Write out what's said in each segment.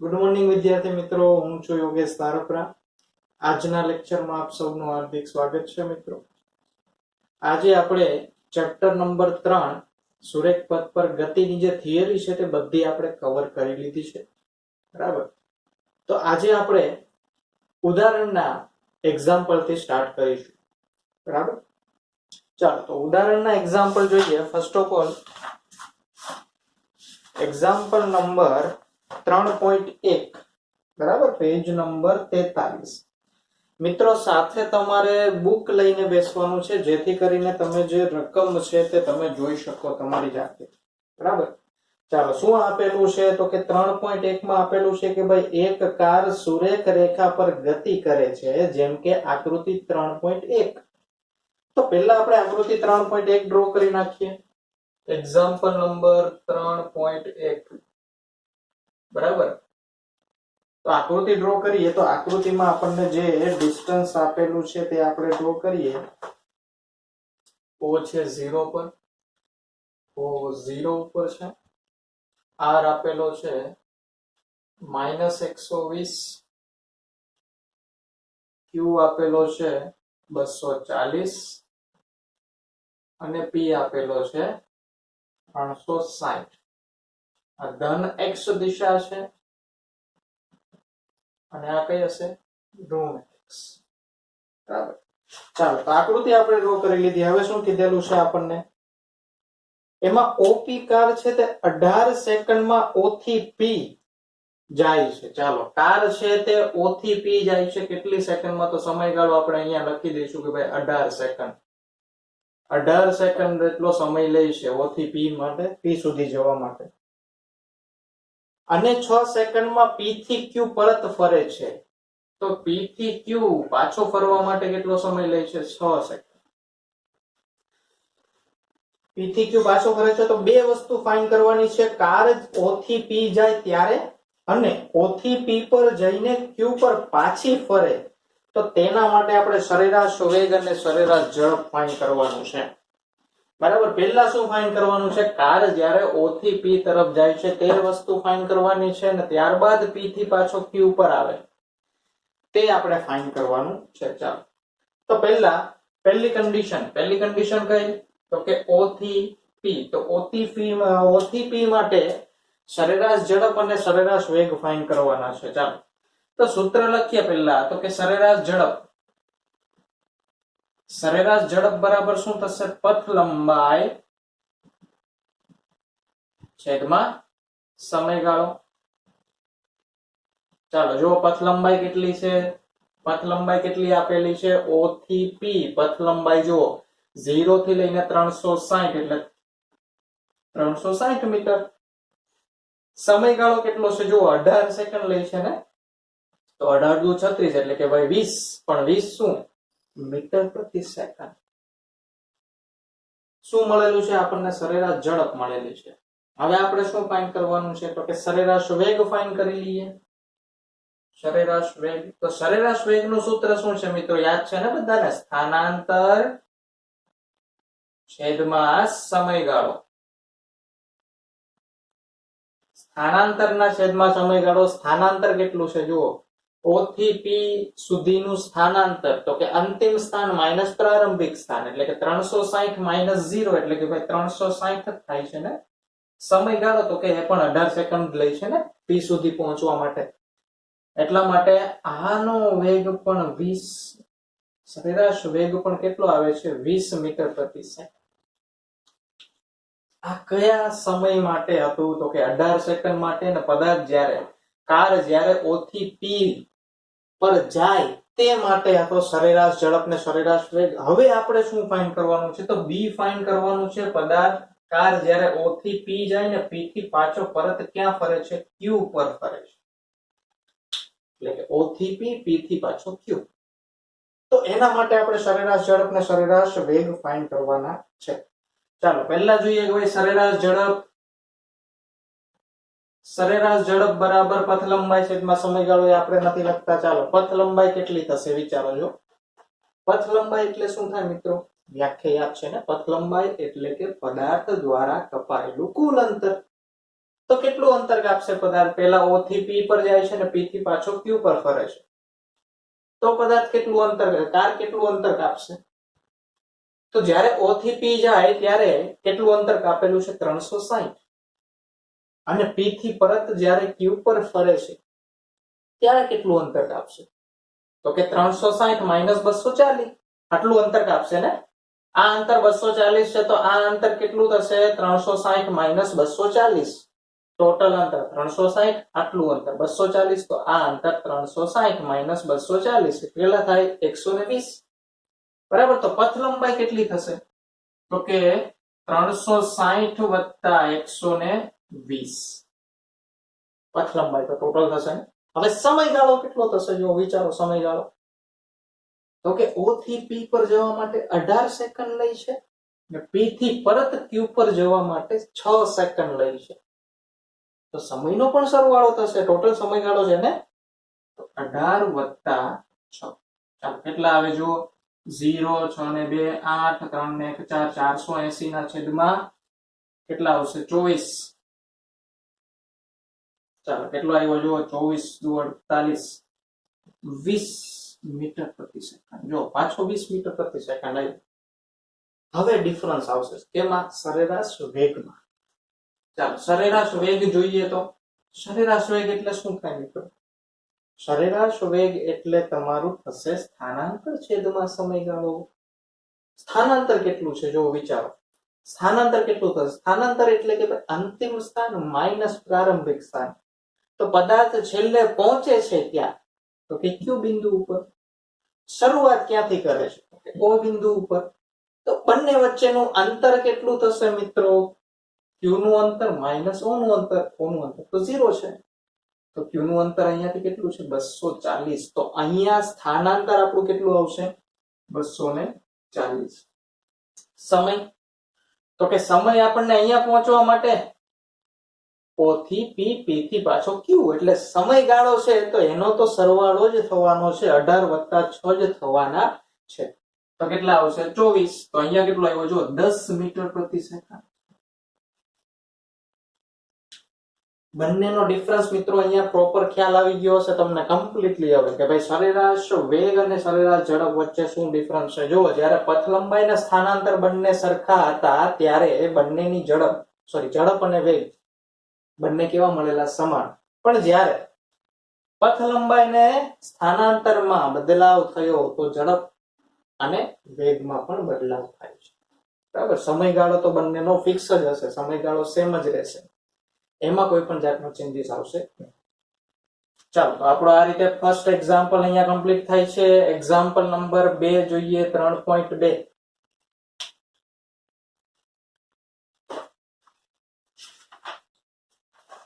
Good morning વિદ્યાર્થી મિત્રો, હું છું યોગેશ તારપરા. આજના લેક્ચરમાં આપ સૌનું હાર્દિક સ્વાગત છે મિત્રો. આજે આપણે ચેપ્ટર નંબર 3 સુરેખ પથ પર ગતિની જે થિયરી છે તે બધી આપણે કવર કરી લીધી છે, બરાબર. તો આજે આપણે ઉદાહરણના એક્ઝામ્પલથી સ્ટાર્ટ કરીશું, બરાબર. ચાલો તો ઉદાહરણના એક્ઝામ્પલ જોઈએ. First of all example number 3.1, બરાબર, પેજ નંબર 43. મિત્રો સાથે તમારે બુક લઈને બેસવાનું છે, જેથી કરીને તમે જે રકમ છે તે તમે જોઈ શકો તમારી જાતે, બરાબર. ચાલો, શું આપેલું છે તો કે 3.1 માં આપેલું છે કે ભાઈ એક કાર સુરેખ રેખા પર ગતિ કરે છે, જેમ કે આકૃતિ 3.1. તો પહેલા આપણે આકૃતિ 3.1 ડ્રો કરી નાખીએ. એક્ઝામ્પલ નંબર 3.1, બરાબર. તો આકૃતિ ડ્રો કરીએ તો આકૃતિમાં આપણને જે ડિસ્ટન્સ આપેલું છે તે આપણે ડ્રો કરીએ. O છે 0 પર, O 0 ઉપર છે. R આપેલો છે -120, Q આપેલો છે 240 અને P આપેલો છે 360. આ ધન x દિશા છે અને આ કઈ હશે? ઋણ x, બરાબર. ચાલો, તો આકૃતિ આપણે ડ્રો કરી લીધી. હવે શું કીધેલું છે આપણને? એમાં OP કાર છે તે 18 સેકન્ડમાં O થી P જાય છે. ચાલો, કાર છે તે O થી P જાય છે કેટલી સેકન્ડમાં? તો સમયગાળો આપણે અહીંયા લખી દઈશું કે ભાઈ 18 સેકન્ડ. 18 સેકન્ડ એટલો સમય લે છે O થી P માટે, P સુધી જવા માટે. અને 6 સેકન્ડમાં P થી Q પરત ફરે છે. તો P થી Q પાછો ફરવા માટે કેટલો સમય લે છે? 6 સેકન્ડ. P થી Q પાછો ફરે છે તો બે વસ્તુ ફાઇન્ડ કરવાની છે. કાર O થી P જાય ત્યારે અને O થી P પર જઈને Q પર પાછી ફરે, તો તેના માટે આપણે સરેરાશ વેગ અને સરેરાશ ઝડપ ફાઇન્ડ કરવાનું છે, બરાબર. પહેલા શું ફાઇન્ડ કરવાનું છે? કાર જ્યારે O થી P તરફ જાય છે તે વસ્તુ ફાઇન્ડ કરવાની છે, અને ત્યારબાદ P થી પાછો Q પર આવે તે આપણે ફાઇન્ડ કરવાનું છે. ચાલો, તો પહેલી કન્ડિશન કઈ? તો કે O થી P. તો O થી P માટે સરેરાશ ઝડપ અને સરેરાશ વેગ ફાઇન્ડ કરવાના છે. ચાલો, તો સૂત્ર લખીએ પહેલા. તો કે સરેરાશ ઝડપ બરાબર શું થશે? પથ લંબાઈ છેદમાં સમયગાળો. ચાલો, જો પથ લંબાઈ કેટલી છે? પથ લંબાઈ કેટલી આપેલી છે? O થી P પથ લંબાઈ જુઓ 0 થી લઈને 360 એટલે 360 મીટર. સમયગાળો કેટલો છે? જુઓ 18 સેકન્ડ લે છે ને, તો 18 દુ 36 એટલે કે ભાઈ 20. પણ 20 શું? મીટર પ્રતિ સેકન્ડ. શું મળેલું છે આપણને? સરેરાશ ઝડપ મળેલી છે. હવે આપણે શું ફાઇન્ડ કરવાનું છે? તો કે સરેરાશ વેગ ફાઇન્ડ કરી લઈએ. સરેરાશ વેગ, તો સરેરાશ વેગનું સૂત્ર શું છે મિત્રો? યાદ છે ને બધાને? સ્થાનાંતર છેદમાં સમયગાળો. સ્થાનાંતરના છેદમાં સમયગાળો. સ્થાનાંતર કેટલું છે જુઓ, O થી P સુધીનું સ્થાનાંતર, તો કે અંતિમ સ્થાન માઇનસ પ્રારંભિક સ્થાન, એટલે કે 360 માઇનસ 0 એટલે કે ભાઈ 360 જ થાય છે ને. સમયગાળો તો કે એ પણ 18 સેકન્ડ લે છે ને P સુધી પહોંચવા માટે. એટલા માટે આનો વેગ પણ 20, સરેરાશ વેગ પણ કેટલો આવે છે? 20 મીટર પ્રતિ સેકન્ડ. આ કયા સમય માટે હતું? તો કે 18 સેકન્ડ માટે. ને પદાર્થ કાર જ્યારે O થી P પર જાય તે માટે હતો સરેરાશ ઝડપ ને સરેરાશ વેગ. હવે આપણે શું ફાઇન્ડ કરવાનું છે? તો B ફાઇન્ડ કરવાનું છે. પદાર્થ કાર જ્યારે O થી P જાય ને P થી પાછો પરત ક્યાં ફરે છે? Q પર ફરે છે. એટલે કે O થી P, P થી પાછો Q. તો એના માટે આપણે સરેરાશ ઝડપ ને સરેરાશ વેગ ફાઇન્ડ કરવાના છે. ચાલો, પહેલા જોઈએ કે ભાઈ સરેરાશ ઝડપ બરાબર પથ લંબાઈ છેદમાં સમયગાળો. એ આપણે નથી લખતા. ચાલો, પથ લંબાઈ કેટલી થશે વિચારો જો. પથ લંબાઈ એટલે શું થાય મિત્રો? વ્યાખ્યા યાદ છે ને? પથ લંબાઈ એટલે કે પદાર્થ દ્વારા કપાયેલું કુલ અંતર. તો કેટલું અંતર કાપશે પદાર્થ? પહેલા O થી P પર જાય છે અને P થી પાછો Q પર ફરે છે, તો પદાર્થ કેટલું અંતર, કાર કેટલું અંતર કાપશે? તો જ્યારે O થી P જાય ત્યારે કેટલું અંતર કાપેલું છે? 360. અને P થી પરત જ્યારે Q પર ફરે છે ત્યારે કેટલું અંતર કાપશે? તો કે 360 માઇનસ 240, આટલું અંતર કાપશે ને. આ અંતર 240 છે તો આ અંતર કેટલું થશે? 360 માઇનસ 240. ટોટલ અંતર 360, આટલું અંતર 240, તો આ અંતર 360 માઇનસ 240 કેટલા થાય? 120. બરાબર. તો પથ લંબાઈ કેટલી થશે? તો કે 360 વત્તા 120 પથ લંબાઈ તો ટોટલ થશે. હવે સમયગાળો કેટલો થશે? જો વિચારો સમયગાળો. તો કે O થી P પર જવા માટે 18 સેકન્ડ લે છે અને P થી પરત Q પર જવા માટે 6 સેકન્ડ લે છે. તો સમયનો પણ સરવાળો થશે. ટોટલ સમયગાળો છે ને, તો 18 વત્તા 6. ચાલો કેટલા આવે જુઓ. 0 6 ને 2 8 3 ને 1 4, 480 ના છેદમાં કેટલા આવશે? 24. ચાલો કેટલો આવ્યો જુઓ. 24 દુ 48, 20 મીટર પ્રતિ સેકન્ડ. જો પાછો 20 મીટર પ્રતિ સેકન્ડ આવ્યો. હવે ડિફરન્સ આવશે કેમાં? સરેરાશ વેગમાં. ચાલો સરેરાશ વેગ જોઈએ તો સરેરાશ વેગ એટલે શું થાય મિત્રો? સરેરાશ વેગ એટલે તમારું થશે સ્થાનાંતર છેદમાં સમયગાળો. સ્થાનાંતર કેટલું છે જો વિચારો. સ્થાનાંતર કેટલું થશે? સ્થાનાંતર એટલે કે અંતિમ સ્થાન માઇનસ પ્રારંભિક સ્થાન. તો પદાર્થ છેલ્લે પહોંચે છે ત્યાં, તો કે ક્યુ બિંદુ ઉપર. શરૂઆત ક્યાંથી કરે છે? O બિંદુ ઉપર. તો બંને વચ્ચેનું અંતર કેટલું થશે મિત્રો? Q નું અંતર માઇનસ O નું અંતર. O નું અંતર તો 0 છે, તો Q નું અંતર અહીંયાથી કેટલું છે? 240. તો અહીંયા સ્થાનાંતર આપણું કેટલું આવશે? 240. સમય, તો કે સમય આપણને અહીંયા પહોંચવા માટે O થી P, P થી પાછો Q, એટલે સમયગાળો છે તો એનો તો સરવાળો જ થવાનો છે. 18 વત્તા 6 જ થવાના છે. તો કેટલા આવશે? 24. તો અહીંયા કેટલો આવ્યો જો? 10 મીટર પ્રતિ સેકન્ડ. બંનેનો ડિફરન્સ મિત્રો અહીંયા પ્રોપર ખ્યાલ આવી ગયો હશે તમને કમ્પ્લીટલી. હવે કે ભાઈ સરેરાશ વેગ અને સરેરાશ ઝડપ વચ્ચે શું ડિફરન્સ છે. જો જ્યારે પથ લંબાઈ અને સ્થાનાંતર બંને સરખા હતા ત્યારે બંનેની ઝડપ અને વેગ બંને કેવા મળેલા? સમાન. પણ જ્યારે પથ લંબાઈ ને સ્થાનાંતરમાં બદલાવ થયો તો ઝડપ અને વેગમાં પણ બદલાવ થાય છે. બરાબર. સમયગાળો તો બંનેનો ફિક્સ જ હશે, સમયગાળો સેમ જ રહેશે, એમાં કોઈ પણ જાતનો ચેન્જીસ આવશે. ચાલો તો આપણો આ રીતે ફર્સ્ટ એક્ઝામ્પલ અહીંયા કમ્પ્લીટ થાય છે. એક્ઝામ્પલ નંબર 2 જોઈએ. 3.2.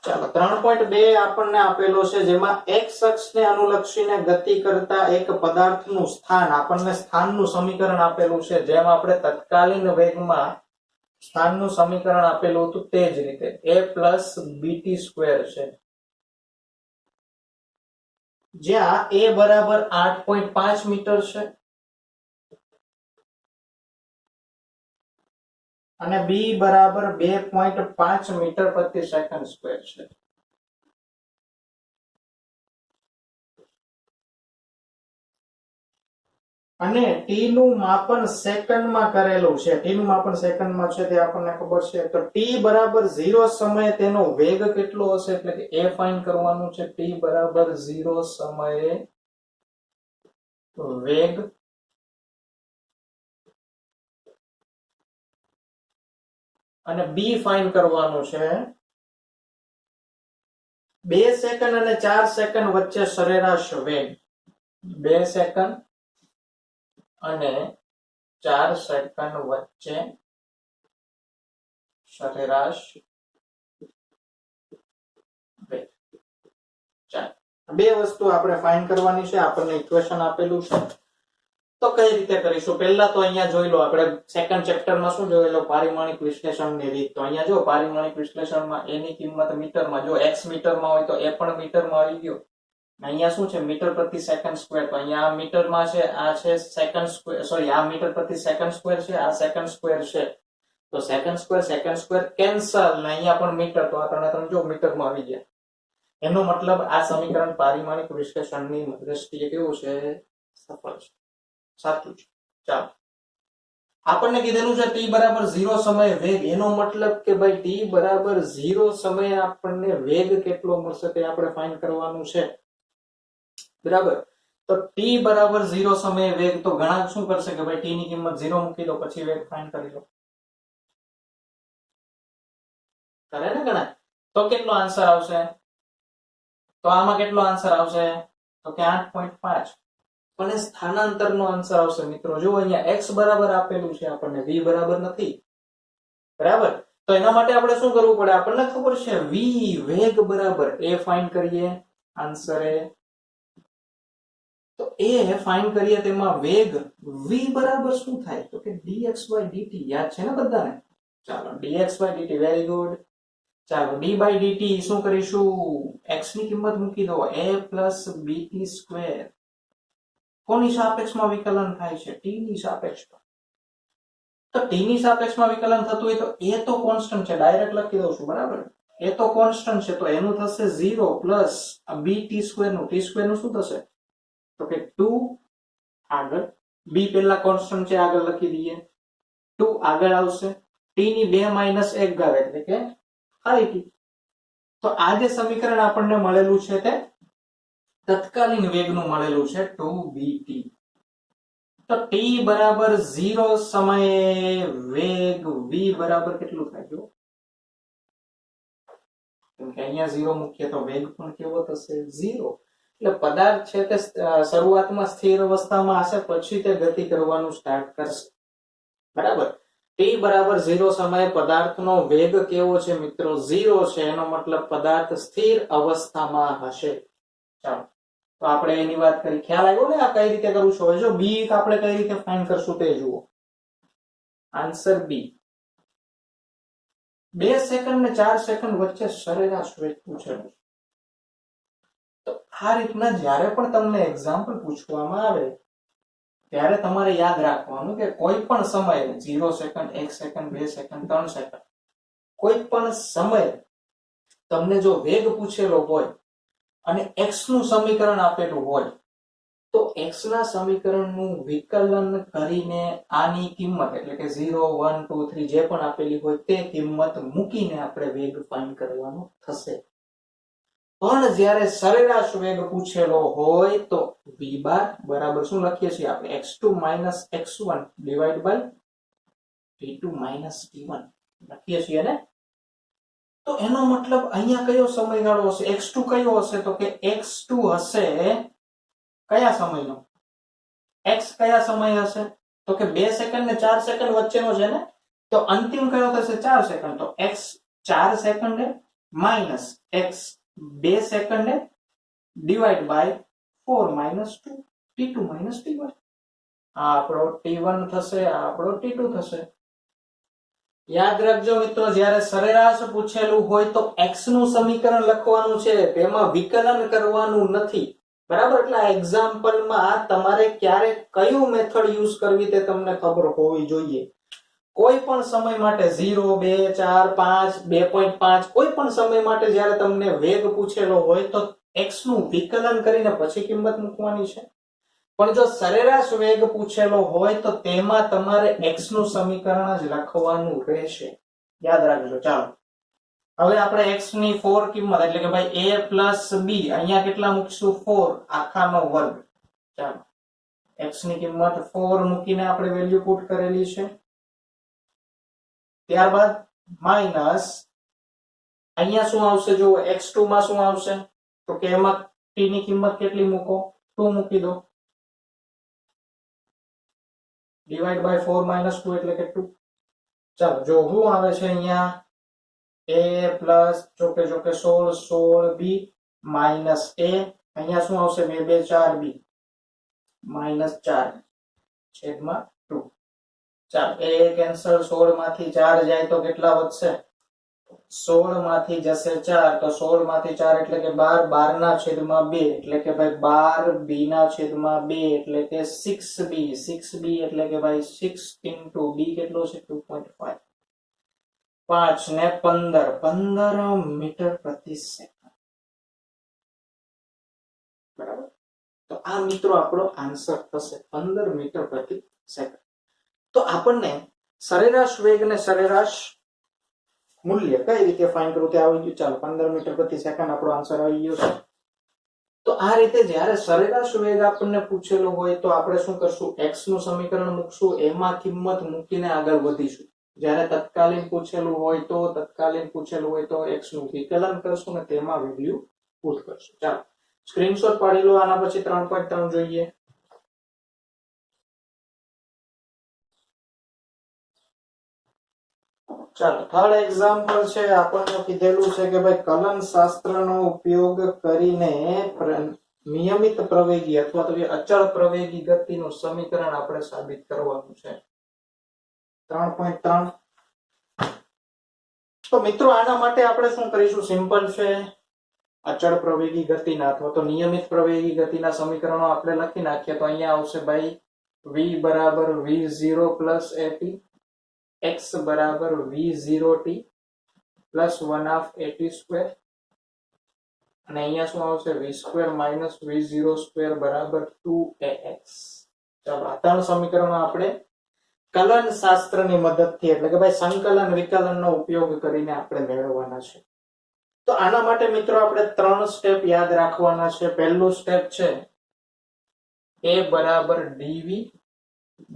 ચાલો 3.2 આપણને આપેલો છે, જેમાં x અક્ષને અનુલક્ષીને ગતિ કરતા એક પદાર્થનું સ્થાન, આપણને સ્થાનનું સમીકરણ આપેલું છે. જેમ આપણે તત્કાલીન વેગમાં સ્થાનનું સમીકરણ આપેલું હતું તે જ રીતે a પ્લસ બીટી સ્ક્વેર છે, જ્યાં a બરાબર 8.5 મીટર છે અને b બરાબર 2.5 મીટર પ્રતિ સેકન્ડ સ્ક્વેર છે. અને t નું માપન સેકન્ડમાં કરેલું છે. t નું માપન સેકન્ડમાં છે તે આપણને ખબર છે. તો t બરાબર 0 સમયે તેનો વેગ કેટલો હશે એટલે કે a ફાઇન્ડ કરવાનું છે. t બરાબર 0 સમયે વેગ અને b ફાઇન્ડ કરવાનું છે. 2 સેકન્ડ અને 4 સેકન્ડ વચ્ચે સરેરાશ વેગ. 2 સેકન્ડ અને 4 સેકન્ડ વચ્ચે સરેરાશ વેગ. બે વસ્તુ આપણે ફાઇન્ડ કરવાની છે. આપણને ઇક્વેશન આપેલું છે, તો કઈ રીતે કરીશું? પહેલા તો અહીંયા જોઈ લો, આપણે સેકન્ડ ચેપ્ટરમાં શું જોયેલું? પારિમાણિક વિશ્લેષણની રીત. તો અહીંયા જો પારિમાણિક વિશ્લેષણમાં a ની કિંમત મીટરમાં, જો x મીટરમાં હોય તો a પણ મીટરમાં આવી ગયો. અહીંયા શું છે? મીટર પ્રતિ સેકન્ડ સ્ક્વેર. તો અહીંયા આ મીટરમાં છે, આ છે સેકન્ડ સ્ક્વેર, સોરી આ મીટર પ્રતિ સેકન્ડ સ્ક્વેર છે, આ સેકન્ડ સ્ક્વેર છે. તો સેકન્ડ સ્ક્વેર કેન્સલ ને અહીંયા પણ મીટર, તો આ ત્રણે ત્રણ જો મીટરમાં આવી ગયા. એનો મતલબ આ સમીકરણ પારિમાણિક વિશ્લેષણની દ્રષ્ટિએ કેવું છે? સફળ છે, સાચું છે. ચાલો, આપણને કીધેલું છે t બરાબર 0 સમયે વેગ. એનો મતલબ કે ભાઈ t બરાબર 0 સમયે આપણને વેગ કેટલો મળશે તે આપણે ફાઇન્ડ કરવાનું છે. બરાબર, તો t બરાબર 0 સમયે વેગ, તો ઘણા શું કરશે કે ભાઈ t ની કિંમત 0 મૂકી દો પછી વેગ ફાઇન્ડ કરી લો. કરે ને ઘણા? તો કેટલો આન્સર આવશે? તો આમાં કેટલો આન્સર આવશે? તો કે 8.5. અને સ્થાનાંતરનો આન્સર આવશે મિત્રો. જો અહીંયા x બરાબર આપેલું છે, આપણને v બરાબર નથી. બરાબર, તો એના માટે આપણે શું કરવું પડે? આપણને ખબર છે v વેગ બરાબર a ફાઇન્ડ કરીએ, આન્સર એ. તો a ફાઇન્ડ કરીએ, તેમાં વેગ v બરાબર શું થાય? તો કે dx/dt. યાદ છે ને બધાને? ચાલો, dx/dt, વેરી ગુડ. ચાલો, d/dt શું કરીશું? x ની કિંમત મૂકી દો, a + bt². કોની સાપેક્ષમાં વિકલન થાય છે? t ની સાપેક્ષમાં. તો t ની સાપેક્ષમાં વિકલન થતું હોય તો a તો કોન્સ્ટન્ટ છે, ડાયરેક્ટ લખી દઉં છું. બરાબર, a તો કોન્સ્ટન્ટ છે, તો એનું થશે 0 + bt² નું. t² નું શું થશે? તો કે 2. આગળ b પહેલા કોન્સ્ટન્ટ છે, આગળ લખી દઈએ. 2 આગળ આવશે, t ની 2 - 1 ઘાત એટલે કે ફરીથી. તો આ જે સમીકરણ આપણને મળેલું છે તે તત્કાલીન વેગનું મળેલું છે, 2bt. તો t બરાબર 0 સમયે વેગ v બરાબર કેટલું થાય? જો કેમ કે અહીંયા 0 મૂકીએ તો વેગ પણ કેવો થશે? 0. એટલે પદાર્થ છે તે શરૂઆતમાં સ્થિર અવસ્થામાં હશે, પછી તે ગતિ કરવાનું સ્ટાર્ટ કરશે. બરાબર, t બરાબર 0 સમયે પદાર્થનો વેગ કેવો છે મિત્રો? 0 છે. એનો મતલબ પદાર્થ સ્થિર અવસ્થામાં હશે. ચાલો, તો આપણે એની વાત કરી. ખ્યાલ આવ્યો ને આ કઈ રીતે કરવું છે? હવે જો b આપણે કઈ રીતે ફાઇન્ડ કરશું તે જુઓ. Answer b. 2 સેકન્ડ ને 4 સેકન્ડ વચ્ચે સરેરાશ વેગ પૂછેલું. તો આ રીતના જ્યારે પણ તમને એક્ઝામ્પલ પૂછવામાં આવે ત્યારે તમારે યાદ રાખવાનું કે કોઈ પણ સમયે 0 સેકન્ડ, 1 સેકન્ડ, 2 સેકન્ડ, 3 સેકન્ડ, કોઈ પણ સમયે તમને જો વેગ પૂછેલો હોય અને x નું સમીકરણ આપેલું હોય, તો x ના સમીકરણનું વિકલન કરીને આની કિંમત એટલે કે 0, 1, 2, 3 જે પણ આપેલી હોય તે કિંમત મૂકીને આપણે વેગ ફાઇન્ડ કરવાનો થશે. પણ જ્યારે સરેરાશ વેગ પૂછેલો હોય તો v બાર બરાબર શું લખીએ છીએ આપણે? x2 - x1 / t2 - t1 લખીએ છીએ ને? તો એનો મતલબ અહીંયા કયો સમયગાળો હશે? x2 કયો હશે? તો કે x2 હશે કયા સમયનો? x કયા સમય હશે? તો કે 2 સેકન્ડ ને 4 સેકન્ડ વચ્ચેનો છે ને? તો અંતિમ કયો થશે? 4 સેકન્ડ. તો x 4 second minus x 2 second divide by 4 - 2 t2 - t1. આ આપણો t1 થશે, આ આપણો t2 થશે. યાદ રાખજો મિત્રો, જ્યારે સરેરાશ પૂછેલું હોય તો x નું સમીકરણ લખવાનું છે, તેમાં વિકલન કરવાનું નથી. બરાબર, એટલે આ એક્ઝામ્પલમાં તમારે ક્યારે કયું મેથડ યુઝ કરવી તે તમને ખબર હોવી જોઈએ. કોઈ પણ સમય માટે 0, 2, 4, 5, 2.5 કોઈ પણ સમય માટે જ્યારે તમને વેગ પૂછેલો હોય તો x નું વિકલન કરીને પછી કિંમત મૂકવાની છે. પણ જો સરેરાશ વેગ પૂછેલો હોય તો તેમાં તમારે x નું સમીકરણ જ લખવાનું રહેશે. યાદ રાખજો. ચાલો, હવે આપણે x ની 4 કિંમત એટલે કે ભાઈ a + b અહીંયા કેટલા મૂકશું? 4 આખાનો વર્ગ. ચાલો, x ની કિંમત 4 મૂકીને આપણે વેલ્યુ પુટ કરેલી છે. ત્યારબાદ માઈનસ અહીંયા શું આવશે? જો x2 માં શું આવશે? તો કે એમાં t ની કિંમત કેટલી મૂકો? 2 મૂકી દો. ડિવાઈડ બાય 4 - 2 એટલે કે 2. ચાલો, જો શું આવે છે અહીંયા? a પ્લસ ચોકે 16 b માઈનસ a. અહીંયા શું આવશે? 2 2 4 b માઈનસ 4 છેદમાં 2. ચાલો, a કેન્સલ. 16 માંથી 4 જાય તો કેટલા વધશે? 16 માંથી જશે 4 તો 16 માંથી 4 એટલે કે 12. 12 ના છેદમાં 2 એટલે કે ભાઈ 12 b ના છેદમાં 2 એટલે કે 6b. 6b એટલે કે ભાઈ 6 * b કેટલો છે? 2.5. 5 ને 15 મીટર પ્રતિ સેકન્ડ. બરાબર. તો આ મિત્રો આપણો આન્સર થશે 15 મીટર પ્રતિ સેકન્ડ. તો આપણને સરેરાશ વેગ ને સરેરાશ મૂલ્ય કઈ રીતે ફાઇન્ડ કરવું તે આવી ગયું. ચાલો 15 મીટર પ્રતિ સેકન્ડ આપણો આન્સર આવી ગયો છે. તો આ રીતે જ્યારે સરેરાશ વેગ આપણને પૂછેલો હોય તો આપણે શું કરશું, x નું સમીકરણ મૂકશું, એમાં કિંમત મૂકીને આગળ વધીશું. જ્યારે તત્કાલીન પૂછેલું હોય તો x નું વિકલન કરશું ને તેમાં વેલ્યુ પુટ કરશું. ચાલો સ્ક્રીનશોટ પાડી લો. આના પછી 3.3 જોઈએ. ચાલો થર્ડ એક્ઝામ્પલ છે. આપણને કીધેલું છે કે ભાઈ કલન શાસ્ત્રનો ઉપયોગ કરીને નિયમિત પ્રવેગી અથવા તો અચળ પ્રવેગી ગતિનું સમીકરણ આપણે સાબિત કરવાનું છે. 3.3. તો મિત્રો આના માટે આપણે શું કરીશું, સિમ્પલ છે. અચળ પ્રવેગી ગતિના અથવા તો નિયમિત પ્રવેગી ગતિના સમીકરણો આપણે લખી નાખીએ તો અહીંયા આવશે ભાઈ v બરાબર v0 પ્લસ at, x બરાબર v0t પ્લસ 1/at સ્ક્વેર, અને અહીંયા શું આવશે v square minus v0 square બરાબર 2ax. ચાલો આ ત્રણ સમીકરણો આપણે કલન શાસ્ત્રની મદદથી એટલે કે ભાઈ સંકલન વિકલનનો ઉપયોગ કરીને આપણે મેળવવાના છે. તો આના માટે મિત્રો આપણે 3 સ્ટેપ યાદ રાખવાના છે. પહેલું સ્ટેપ છે a બરાબર dv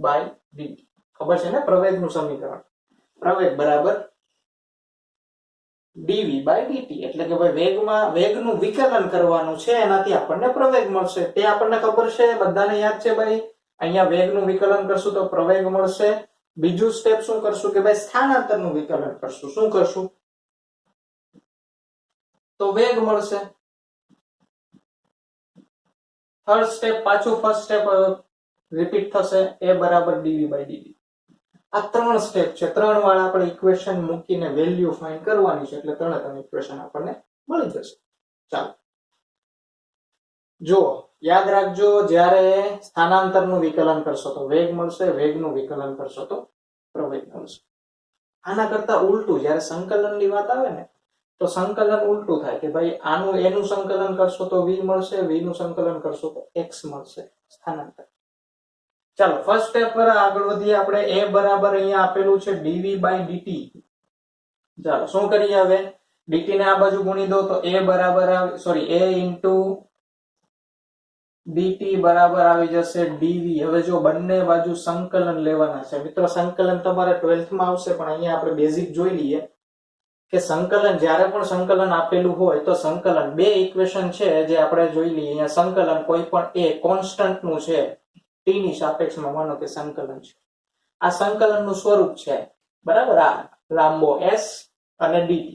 બાય dt. ખબર છે ને પ્રવેગનું સમીકરણ, પ્રવેગ બરાબર dv બાય dt એટલે કે ભાઈ વેગનું વિકલન કરવાનું છે, એનાથી આપણને પ્રવેગ મળશે. તે આપણને ખબર છે, બધાને યાદ છે ભાઈ. અહીંયા વેગનું વિકલન કરશું તો પ્રવેગ મળશે. બીજું સ્ટેપ શું કરશું કે ભાઈ સ્થાનાંતરનું વિકલન કરશું. શું કરશું તો વેગ મળશે. થર્ડ સ્ટેપ પાછું ફર્સ્ટ સ્ટેપ રિપીટ થશે, a બરાબર dv બાય dt. આ 3 સ્ટેપ છે. 3 વાર આપણે ઇક્વેશન મૂકીને વેલ્યુ ફાઇન્ડ કરવાની છે, એટલે 3 ઇક્વેશન આપણને મળી જશે. ચાલો જો યાદ રાખજો, જ્યારે સ્થાનાંતરનું વિકલન કરશો તો વેગ મળશે, વેગનું વિકલન કરશો તો પ્રવેગ મળશે. આના કરતા ઉલટું જ્યારે સંકલનની વાત આવે ને તો સંકલન ઉલટું થાય કે ભાઈ આનું એનું સંકલન કરશો તો v મળશે, v નું સંકલન કરશો તો x મળશે, સ્થાનાંતર. ચાલો ફર્સ્ટ સ્ટેપ પર આગળ વધીએ આપણે. a બરાબર અહીંયા આપેલું છે dv બાય dt. ચાલો શું કરીએ હવે, dt ને આ બાજુ ગુણી દો તો a બરાબર a ઇન્ટુ dt બરાબર આવી જશે dv. હવે જો બંને બાજુ સંકલન લેવાના છે મિત્રો. સંકલન તમારે 12th માં આવશે, પણ અહીંયા આપણે બેઝિક જોઈ લઈએ કે સંકલન જ્યારે પણ સંકલન આપેલું હોય તો સંકલન બે ઇક્વેશન છે જે આપણે જોઈ લઈએ. અહીંયા સંકલન કોઈ પણ એ કોન્સ્ટન્ટ નું છે, t ની સાપેક્ષમાં માનો કે સંકલન છે. આ સંકલનનું સ્વરૂપ છે બરાબર, આ લાંબો s અને dt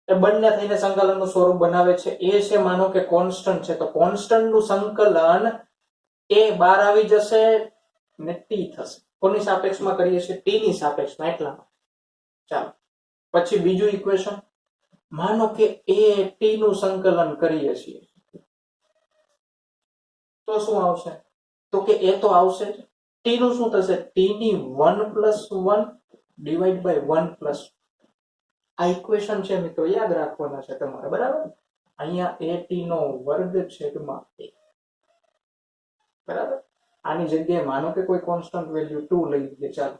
એ બંને થઈને સંકલનનું સ્વરૂપ બનાવે છે. એ છે માનો કે કોન્સ્ટન્ટ છે, તો કોન્સ્ટન્ટ નું સંકલન એ બહાર આવી જશે ને t થશે. કોની સાપેક્ષમાં કરીએ છીએ, t ની સાપેક્ષમાં, એટલા માટે. ચાલો પછી બીજું ઇક્વેશન, માનો કે a t નું સંકલન કરીએ છીએ તો શું આવશે, તો કે એ તો આવશે જ. t નું શું થશે, t ની 1 + 1 ડિવાઈડ બાય 1 + આ ઇક્વેશન છે મિત્રો, યાદ રાખવાના છે તમારે બરાબર. અહીંયા at નો વર્ગ છેદમાં a બરાબર. આની જગ્યાએ માનો કે કોઈ કોન્સ્ટન્ટ વેલ્યુ 2 લઈ લઈએ. ચાલો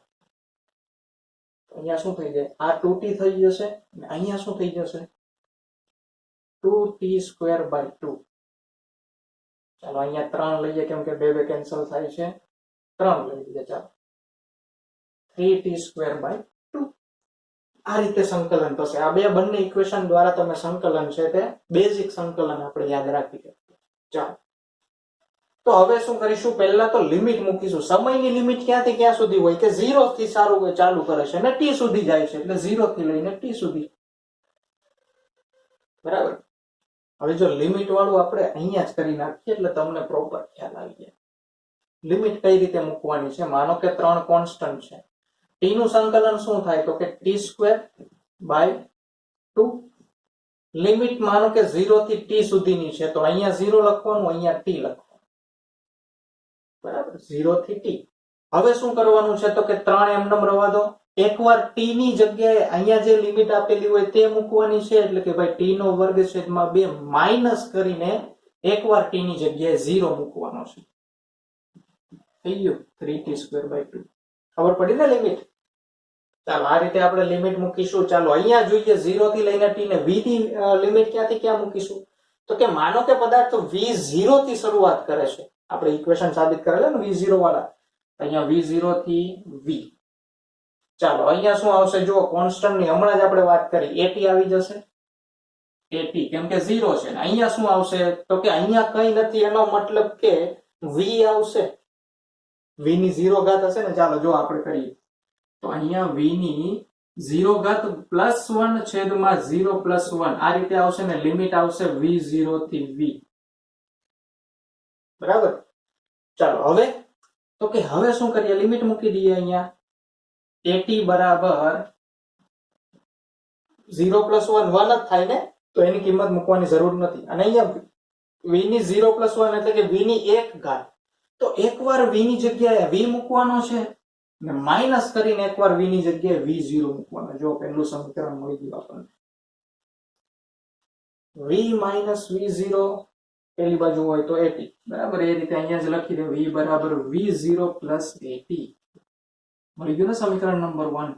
અહીંયા શું થઈ જાય, આ 2t થઈ જશે અને અહીંયા શું થઈ જશે 2t²/2. ચાલો અહીંયા 3 લઈએ કેમ કે બે કેન્સલ થાય છે, 3 લઈ લઈએ. ચાલો 3t²/2. આ રીતે સંકલન થશે. આ બંને ઇક્વેશન દ્વારા તમે સંકલન છે તે બેઝિક સંકલન આપણે યાદ રાખી શકીએ. ચાલો તો હવે શું કરીશું, પહેલા તો લિમિટ મૂકીશું. સમયની લિમિટ ક્યાંથી ક્યાં સુધી હોય કે 0 થી સારું ચાલુ કરે છે અને t સુધી જાય છે, એટલે 0 થી લઈને t સુધી બરાબર. હવે જો લિમિટ વાળું આપણે અહીંયા જ કરી નાખીએ એટલે તમને પ્રોપર ખ્યાલ આવી જાય. લિમિટ કઈ રીતે મૂકવાની છે, માનો કે 3 કોન્સ્ટન્ટ છે, t નું સંકલન શું થાય તો કે t²/2. લિમિટ માનો કે 0 થી t સુધીની છે, તો અહીંયા 0 લખવાનું, અહીંયા t લખવાનું બરાબર, 0 થી t. હવે શું કરવાનું છે તો કે 3 એમનેમ રવા દો, t એકવાર t ની જગ્યાએ અહીંયા જે લિમિટ આપેલી હોય તે મૂકવાની છે, એટલે કે ભાઈ t નો વર્ગ છેદમાં 2 માઈનસ કરીને એકવાર t ની જગ્યાએ 0 મૂકવાનો છે. થઈ ગયું 3t²/2. ખબર પડી ને લિમિટ? ચાલો આ રીતે આપણે લિમિટ મૂકીશું. ચાલો અહીંયા જોઈએ 0 થી લઈને t ને v ની લિમિટ ક્યાંથી ક્યાં મૂકીશું? તો કે માનો કે પદાર્થ v0 થી શરૂઆત કરે છે. આપણે ઇક્વેશન સાબિત કરેલા ને v0 વાળા. અહીંયા v0 થી v. ચાલો અહીંયા શું આવશે? જુઓ કોન્સ્ટન્ટ ની હમણાં જ આપણે વાત કરી, at આવી જશે. at કેમ કે 0 છે. અહીંયા શું આવશે? તો કે અહીંયા કઈ નથી, એનો મતલબ કે v આવશે. v ની 0 ઘાત હશે ને. ચાલો જો આપણે કરીએ તો અહીંયા v ની 0 ઘાત +1 છેદમાં 0 + 1 આ રીતે આવશે ને. લિમિટ આવશે v0 થી v. બરાબર. ચાલો હવે તો કે હવે શું કરીએ? લિમિટ મૂકી દઈએ. અહીંયા at બરાબર 0 + 1 1 જ થાય ને, તો એની કિંમત મૂકવાની જરૂર નથી. અને અહીંયા v ની 0 + 1 એટલે કે v ની 1 ઘાત. તો એકવાર v ની જગ્યાએ v મૂકવાનો છે ને માઈનસ કરીને એકવાર v ની જગ્યાએ v0 મૂકવાનો. જો પહેલું સમીકરણ મળી ગયું આપણને. v - v0 પેલી બાજુ હોય તો at. બરાબર. એ રીતે અહીંયા જ લખી દે v બરાબર v0 + at. મળી ગયું ને સમીકરણ નંબર 1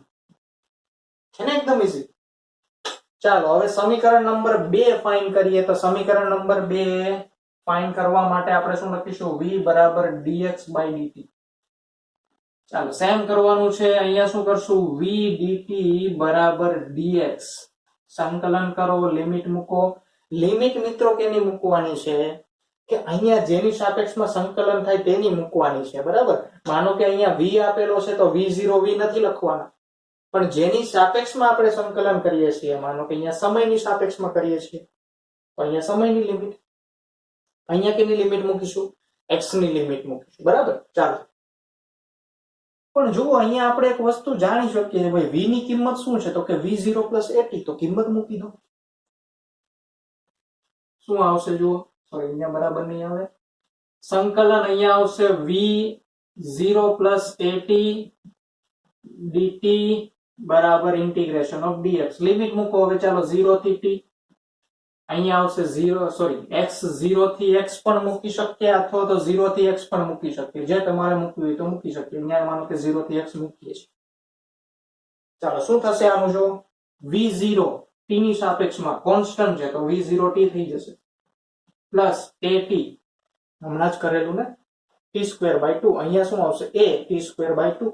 છે ને, એકદમ ઈઝી. ચાલો હવે સમીકરણ નંબર 2 ફાઇન કરીએ. તો સમીકરણ નંબર 2 ફાઇન કરવા માટે આપણે શું લખીશું? v બરાબર dx/dt. ચાલો સેમ કરવાનું છે. અહીંયા શું કરશું? v dt બરાબર dx. સંકલન કરો, લિમિટ મૂકો. લિમિટ મિત્રો કેની મૂકવાની છે? કે અહીંયા જેની સાપેક્ષમાં સંકલન થાય તેની મૂકવાની છે. બરાબર. માનો કે અહીંયા v આપેલો છે તો v0 v નથી લખવાના, પણ જેની સાપેક્ષમાં આપણે સંકલન કરીએ છીએ, માનો કે અહીંયા સમયની સાપેક્ષમાં કરીએ છીએ તો અહીંયા સમયની લિમિટ. અહીંયા કેની લિમિટ મૂકીશું? x ની લિમિટ મૂકીશું. બરાબર. ચાલો પણ જુઓ અહીંયા આપણે એક વસ્તુ જાણી શકીએ, ભાઈ v ની કિંમત શું છે? તો કે v0 + at. તો કિંમત મૂકી દો. શું આવશે? જુઓ, સોરી અહીંયા બરાબર નહીં આવે. સંકલન અહીંયા આવશે v0 + at dt બરાબર ઇન્ટિગ્રેશન ઓફ dx. લિમિટ મૂકો હવે. ચાલો 0 થી t. અહીંયા આવશે 0 થી x પણ મૂકી શકીએ અથવા તો 0 થી x પણ મૂકી શકીએ. જે તમારે મૂકવું હોય તો મૂકી શકીએ. અહીંયા માનો કે 0 થી x મૂકીએ છીએ. ચાલો શું થશે આનું? જો v0 t ની સાપેક્ષમાં કોન્સ્ટન્ટ છે તો v0 t થઈ જશે પ્લસ at હમણાં જ કરેલું ને t²/2. અહીંયા શું આવશે? a t²/2.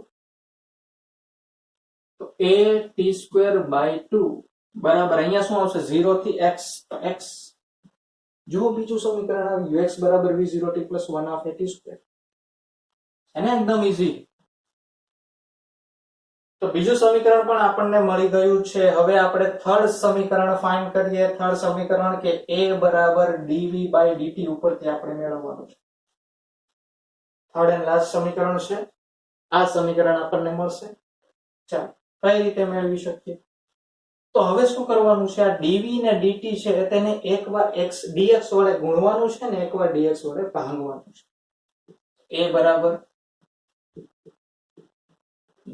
તો a t²/2 બરાબર અહીંયા શું આવશે? 0 થી x. તો x જો બીજું સમીકરણ આવ્યું x બરાબર v0t + 1/2 at². એને એકદમ ઈઝી. તો બીજું સમીકરણ પણ આપણને મળી ગયું છે. હવે આપણે થર્ડ સમીકરણ ફાઇન્ડ કરીએ. થર્ડ સમીકરણ કે a બરાબર dv/dt ઉપરથી આપણે મેળવવાનું છે. થર્ડ એન્ડ લાસ્ટ સમીકરણ છે. આ સમીકરણ આપણને મળશે. ચાલો કઈ રીતે મેળવી શકીએ? તો હવે શું કરવાનું છે? આ dv ને dt છે તેને એકવાર x dx વડે ગુણવાનું છે ને એકવાર dx વડે ભાંગવાનું છે. a બરાબર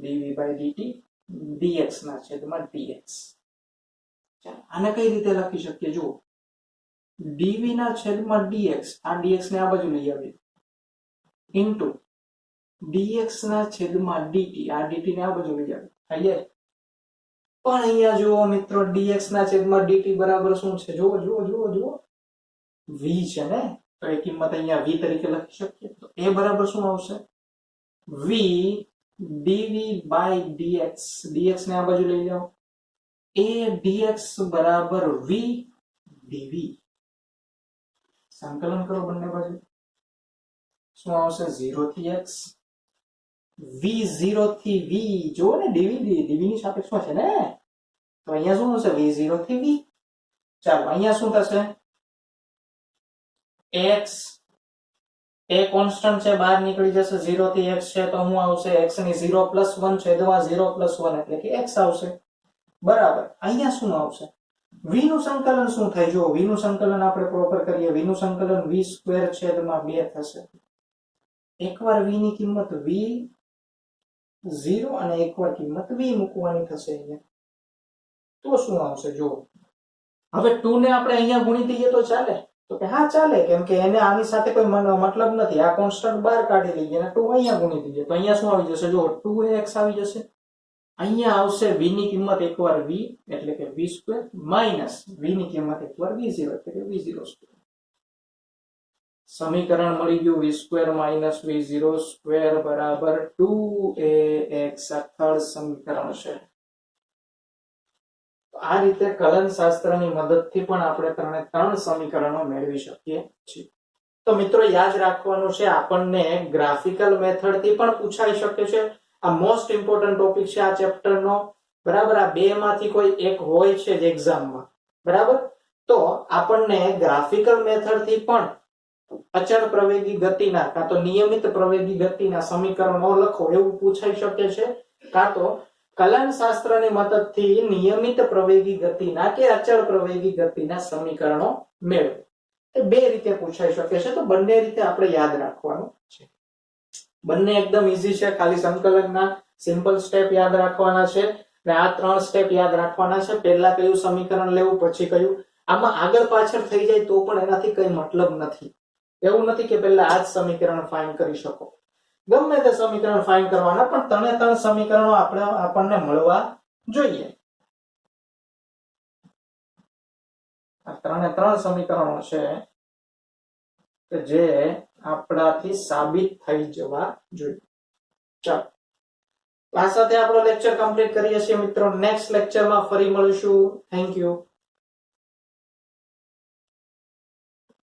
dv/dt dx ના છેદમાં dx. આને કઈ રીતે લખી શકીએ? જુઓ dv ના છેદમાં dx. આ dx ને આ બાજુ લઈ આવીએ ઇન્ટુ dx ના છેદમાં dt. આ dt ને આ બાજુ લઈ આવીએ. પણ અહીંયા જુઓ મિત્રો, dx ના છેદમાં dt બરાબર શું છે? જુઓ જુઓ જુઓ જુઓ v છે ને, તો એ કિંમત અહીંયા v તરીકે લખી શકીએ. તો a બરાબર શું આવશે? v dv/dx. dx ને આ બાજુ લઈ જાઓ. a dx બરાબર v dv. સંકલન કરો બંને બાજુ. શું આવશે? 0 થી x v0 થી v. જો ને dv ની સાપેક્ષમાં છે ને, તો અહીંયા શું હશે? v0 થી v. ચાલો અહીંયા શું થશે? x એ કોન્સ્ટન્ટ છે, બહાર નીકળી જશે. 0 થી x છે તો શું આવશે? x ની 0 + 1 છેદમાં 0 + 1 એટલે કે x આવશે. બરાબર. અહીંયા શું આવશે? v નું સંકલન શું થાય? જો v નું સંકલન આપણે પ્રોપર કરીએ. v નું સંકલન v² છેદમાં 2 થશે. એકવાર v ની કિંમત v 0 અને એકવાર કિંમત v મૂકવાની થશે અહીંયા. તો શું આવશે જો હવે 2 ને આપણે અહીંયા ગુણી દઈએ તો ચાલે? તો કે હા ચાલે, કેમ કે એને આની સાથે કોઈ મતલબ નથી. આ કોન્સ્ટન્ટ બહાર કાઢી લઈએ અને 2 અહીંયા ગુણી દઈએ તો અહીંયા શું આવી જશે જો 2x આવી જશે. અહીંયા આવશે v ની કિંમત એકવાર v એટલે કે v² માઈનસ v ની કિંમત એકવાર v0 એટલે કે v0². સમીકરણ મળી ગયું v² માઈનસ v0² બરાબર 2ax. આ થર્ડ સમીકરણ છે. આ રીતે કલન શાસ્ત્રની મદદથી પણ આપણે ત્રણ સમીકરણો મેળવી શકીએ છીએ. તો મિત્રો યાદ રાખવાનું છે, આપણને ગ્રાફિકલ મેથડ થી પણ પૂછાઈ શકે છે. આ મોસ્ટ ઇમ્પોર્ટન્ટ ટોપિક છે આ ચેપ્ટરનો. બરાબર, આ બે માંથી કોઈ એક હોય છે જ એક્ઝામમાં. બરાબર, તો આપણને ગ્રાફિકલ મેથડ થી પણ અચળ પ્રવેગી ગતિના કાં તો નિયમિત પ્રવેગી ગતિના સમીકરણો લખો એવું પૂછાઈ શકે છે, કાં તો કલન શાસ્ત્રની મદદથી નિયમિત પ્રવેગી ગતિના કે અચળ પ્રવેગી ગતિના સમીકરણો મેળવો. એ બે રીતે પૂછાઈ શકે છે. તો બંને રીતે આપણે યાદ રાખવાનું છે. બંને એકદમ ઈઝી છે. ખાલી સંકલનના સિમ્પલ સ્ટેપ યાદ રાખવાના છે અને આ 3 સ્ટેપ યાદ રાખવાના છે. પહેલા કયું સમીકરણ લેવું, પછી કયું. આમાં આગળ પાછળ થઈ જાય તો પણ એનાથી કઈ મતલબ નથી. એવું નથી કે પહેલા આ જ સમીકરણ ફાઇન્ડ કરી શકો. ગમે તે સમીકરણ ફાઇન્ડ કરવાના, પણ 3 સમીકરણો આપણને મળવા જોઈએ. આ 3 સમીકરણો છે કે જે આપણાથી સાબિત થઈ જવા જોઈએ. ચાલો, આ સાથે આપણો લેક્ચર કમ્પ્લીટ કરીએ છીએ મિત્રો. નેક્સ્ટ લેક્ચરમાં ફરી મળીશું. Thank you.